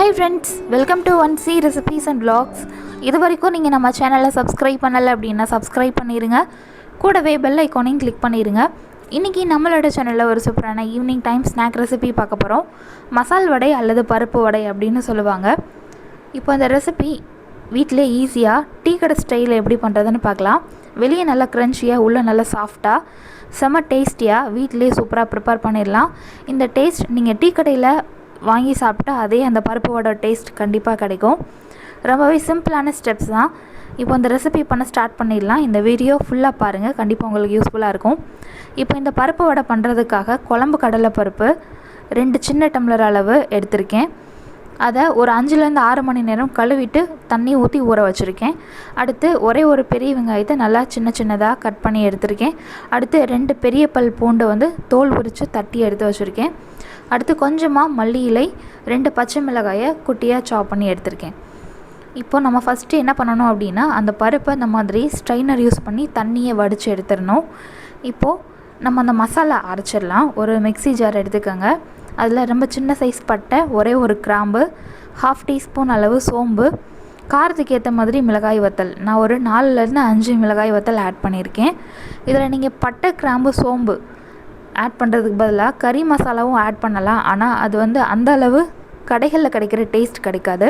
Hi friends, welcome to 1C Recipes and Vlogs. இது வரைக்கும் நீங்கள் நம்ம சேனலை சப்ஸ்கிரைப் பண்ணலை அப்படின்னா சப்ஸ்கிரைப் பண்ணிடுங்க. கூடவே பெல் ஐக்கானையும் கிளிக் பண்ணிடுங்க. இன்றைக்கி நம்மளோட சேனலில் ஒரு சூப்பரான ஈவினிங் டைம் ஸ்நாக் ரெசிபி பார்க்க போகிறோம். மசால் வடை அல்லது பருப்பு வடை அப்படின்னு சொல்லுவாங்க. இப்போ அந்த ரெசிபி வீட்டிலே ஈஸியாக டீ கடை ஸ்டைலில் எப்படி பண்ணுறதுன்னு பார்க்கலாம். வெளியே நல்லா க்ரன்ச்சியாக உள்ளே நல்லா சாஃப்டாக செம்ம டேஸ்டியாக வீட்டிலே சூப்பராக ப்ரிப்பேர் பண்ணிடலாம். இந்த டேஸ்ட் நீங்கள் டீ கடையில் வாங்கி சாப்பிட்டா அதே அந்த பருப்பு வடை டேஸ்ட் கண்டிப்பாக கிடைக்கும். ரொம்பவே சிம்பிளான ஸ்டெப்ஸ் தான். இப்போ இந்த ரெசிபி பண்ண ஸ்டார்ட் பண்ணிடலாம். இந்த வீடியோ ஃபுல்லாக பாருங்கள், கண்டிப்பாக உங்களுக்கு யூஸ்ஃபுல்லாக இருக்கும். இப்போ இந்த பருப்பு வடை பண்ணுறதுக்காக குழம்பு கடலை பருப்பு 2 சின்ன டம்ளர் அளவு எடுத்திருக்கேன். அதை ஒரு 5லேருந்து 6 மணி நேரம் கழுவிட்டு தண்ணி ஊற்றி ஊற வச்சுருக்கேன். அடுத்து ஒரு பெரிய வெங்காயத்தை நல்லா சின்னதாக கட் பண்ணி எடுத்திருக்கேன். அடுத்து 2 பெரிய பல் பூண்டு தோல் உரித்து தட்டி எடுத்து வச்சுருக்கேன். அடுத்து கொஞ்சமாக மல்லி இலை, 2 பச்சை மிளகாயை குட்டியாக சாப் பண்ணி எடுத்திருக்கேன். இப்போ நம்ம ஃபஸ்ட்டு என்ன பண்ணணும் அப்படின்னா, அந்த பருப்பை இந்த மாதிரி ஸ்ட்ரைனர் யூஸ் பண்ணி தண்ணியை வடித்து எடுத்துடணும். இப்போது நம்ம அந்த மசாலா அரைச்சிடலாம். ஒரு மிக்ஸி ஜார் எடுத்துக்கோங்க. அதில் ரொம்ப சின்ன சைஸ் பட்டை, ஒரு கிராம்பு, 1/2 டீஸ்பூன் அளவு சோம்பு, காரத்துக்கு ஏற்ற மாதிரி மிளகாய் வத்தல். நான் ஒரு 4லேருந்து 5 மிளகாய் வத்தல் ஆட் பண்ணியிருக்கேன். இதில் நீங்கள் பட்டை, கிராம்பு, சோம்பு ஆட் பண்ணுறதுக்கு பதிலாக கறி மசாலாவும் ஆட் பண்ணலாம். ஆனால் அது அந்த அளவு கடைகளில் கிடைக்கிற டேஸ்ட் கிடைக்காது.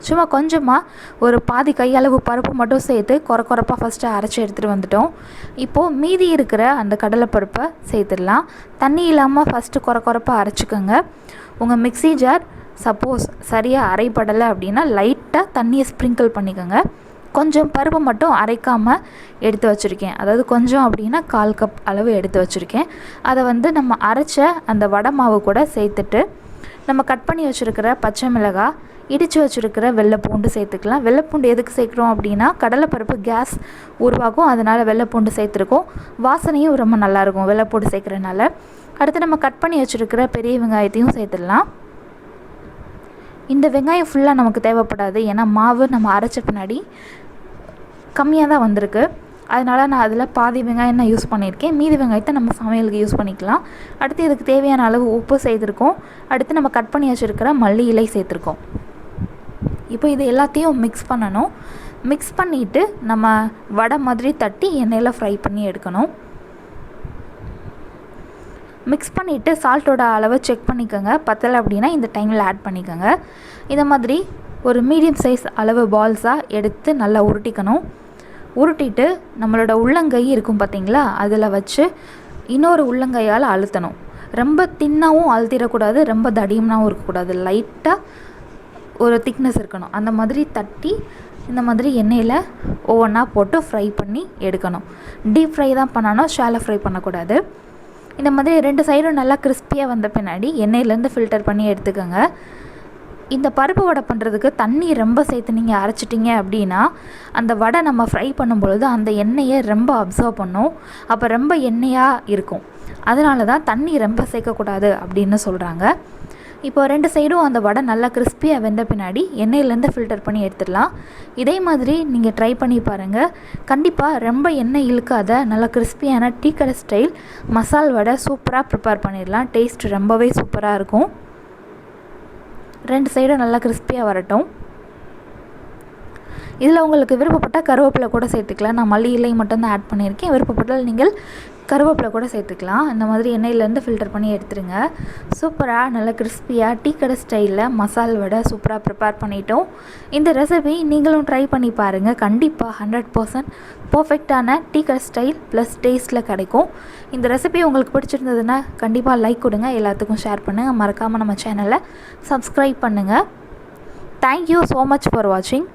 சும்மா கொஞ்சமாக ஒரு பாதி கையளவு பருப்பு மட்டும் சேர்த்து குறப்பாக ஃபஸ்ட்டு அரைச்சி எடுத்துகிட்டு வந்துட்டோம். இப்போது மீதி இருக்கிற அந்த கடலைப்பருப்பை சேர்த்துடலாம். தண்ணி இல்லாமல் ஃபஸ்ட்டு குறப்பாக அரைச்சிக்கோங்க. உங்கள் மிக்ஸி ஜார் சப்போஸ் சரியாக அரைப்படலை அப்படின்னா லைட்டாக தண்ணியை ஸ்ப்ரிங்கிள் பண்ணிக்கோங்க. கொஞ்சம் பருப்பு மட்டும் அரைக்காமல் எடுத்து வச்சுருக்கேன். அதாவது கொஞ்சம் அப்படின்னா 1/4 கப் அளவு எடுத்து வச்சுருக்கேன். அதை நம்ம அரைச்ச அந்த வடை மாவு கூட சேர்த்துட்டு நம்ம கட் பண்ணி வச்சுருக்கிற பச்சை மிளகாய், இடித்து வச்சுருக்கிற வெள்ளைப்பூண்டு சேர்த்துக்கலாம். வெள்ளைப்பூண்டு எதுக்கு சேர்க்குறோம் அப்படின்னா கடலைப்பருப்பு கேஸ் உருவாகும், அதனால் வெள்ளைப்பூண்டு சேர்த்துருக்கோம். வாசனையும் ரொம்ப நல்லாயிருக்கும் வெள்ளைப்பூண்டு சேர்க்குறதுனால. அடுத்து நம்ம கட் பண்ணி வச்சுருக்கிற பெரிய வெங்காயத்தையும் சேர்த்துடலாம். இந்த வெங்காயம் ஃபுல்லாக நமக்கு தேவைப்படாது, ஏன்னா மாவு நம்ம அரைச்ச பின்னாடி கம்மியாக தான் வந்திருக்கு. அதனால் நான் அதில் பாதி வெங்காயம் தான் யூஸ் பண்ணியிருக்கேன். மீதி வெங்காயத்தை நம்ம சமையலுக்கு யூஸ் பண்ணிக்கலாம். அடுத்து இதுக்கு தேவையான அளவு உப்பு சேர்த்துருக்கோம். அடுத்து நம்ம கட் பண்ணி வச்சுருக்கிற மல்லி இலை சேர்த்துருக்கோம். இப்போ இது எல்லாத்தையும் மிக்ஸ் பண்ணணும். மிக்ஸ் பண்ணிவிட்டு நம்ம வடை மாதிரி தட்டி எண்ணெயில் ஃப்ரை பண்ணி எடுக்கணும். மிக்ஸ் பண்ணிவிட்டு சால்ட்டோட அளவை செக் பண்ணிக்கோங்க. பத்தலை அப்படின்னா இந்த டைமில் ஆட் பண்ணிக்கோங்க. இந்த மாதிரி ஒரு மீடியம் சைஸ் அளவு பால்ஸாக எடுத்து நல்லா உருட்டிக்கணும். உருட்டிட்டு நம்மளோட உள்ளங்கை இருக்கும் பார்த்திங்களா, அதில் வச்சு இன்னொரு உள்ளங்கையால் அழுத்தணும். ரொம்ப தின்னாகவும் அழுத்திடக்கூடாது, ரொம்ப தடியம்னாகவும் இருக்கக்கூடாது. லைட்டாக ஒரு திக்னஸ் இருக்கணும். அந்த மாதிரி தட்டி இந்த மாதிரி எண்ணெயில் ஒவ்வொன்றா போட்டு ஃப்ரை பண்ணி எடுக்கணும். டீப் ஃப்ரை தான் பண்ணணும், ஷாலோ ஃப்ரை பண்ணக்கூடாது. இந்த மாதிரி 2 சைடும் நல்லா கிறிஸ்பியாக வந்த பின்னாடி எண்ணெயிலேருந்து ஃபில்டர் பண்ணி எடுத்துக்கோங்க. இந்த பருப்பு வடை பண்ணுறதுக்கு தண்ணி ரொம்ப சேர்த்து நீங்கள் அரைச்சிட்டிங்க அப்படின்னா அந்த வடை நம்ம ஃப்ரை பண்ணும்பொழுது அந்த எண்ணெயை ரொம்ப அப்சர்வ் பண்ணும். அப்போ ரொம்ப எண்ணெயாக இருக்கும். அதனால தான் தண்ணி ரொம்ப சேர்க்கக்கூடாது அப்படின்னு சொல்கிறாங்க. இப்போ 2 சைடும் அந்த வடை நல்லா கிறிஸ்பியாக வெந்த பின்னாடி எண்ணெயிலேருந்து ஃபில்டர் பண்ணி எடுத்துடலாம். இதே மாதிரி நீங்கள் ட்ரை பண்ணி பாருங்கள். கண்டிப்பாக ரொம்ப எண்ணெய் இழுக்காத நல்லா கிறிஸ்பியான டீ கடை ஸ்டைல் மசால் வடை சூப்பராக ப்ரிப்பேர் பண்ணிடலாம். டேஸ்ட் ரொம்பவே சூப்பராக இருக்கும். 2 சைடும் நல்லா கிறிஸ்பியாக வரட்டும். இதில் உங்களுக்கு விருப்பப்பட்டால் கருவேப்பிலை கூட சேர்த்துக்கலாம். நான் மல்லி இலை மட்டும்தான் ஆட் பண்ணியிருக்கேன். விருப்பப்பட்டால் நீங்கள் கருவேப்பிலை கூட சேர்த்துக்கலாம். இந்த மாதிரி எண்ணெயிலேருந்து ஃபில்டர் பண்ணி எடுத்துருங்க. சூப்பராக நல்லா கிறிஸ்பியாக டீ கடை ஸ்டைலில் மசால் வடை சூப்பராக ப்ரிப்பேர் பண்ணிட்டோம். இந்த ரெசிபி நீங்களும் ட்ரை பண்ணி பாருங்கள். கண்டிப்பாக 100% பர்ஃபெக்டான டீ கடை ஸ்டைல் ப்ளஸ் டேஸ்ட்டில் கிடைக்கும். இந்த ரெசிபி உங்களுக்கு பிடிச்சிருந்ததுன்னா கண்டிப்பாக லைக் கொடுங்க, எல்லாத்துக்கும் ஷேர் பண்ணுங்கள். மறக்காமல் நம்ம சேனலை சப்ஸ்கிரைப் பண்ணுங்கள். தேங்க்யூ ஸோ மச் ஃபார் வாட்சிங்.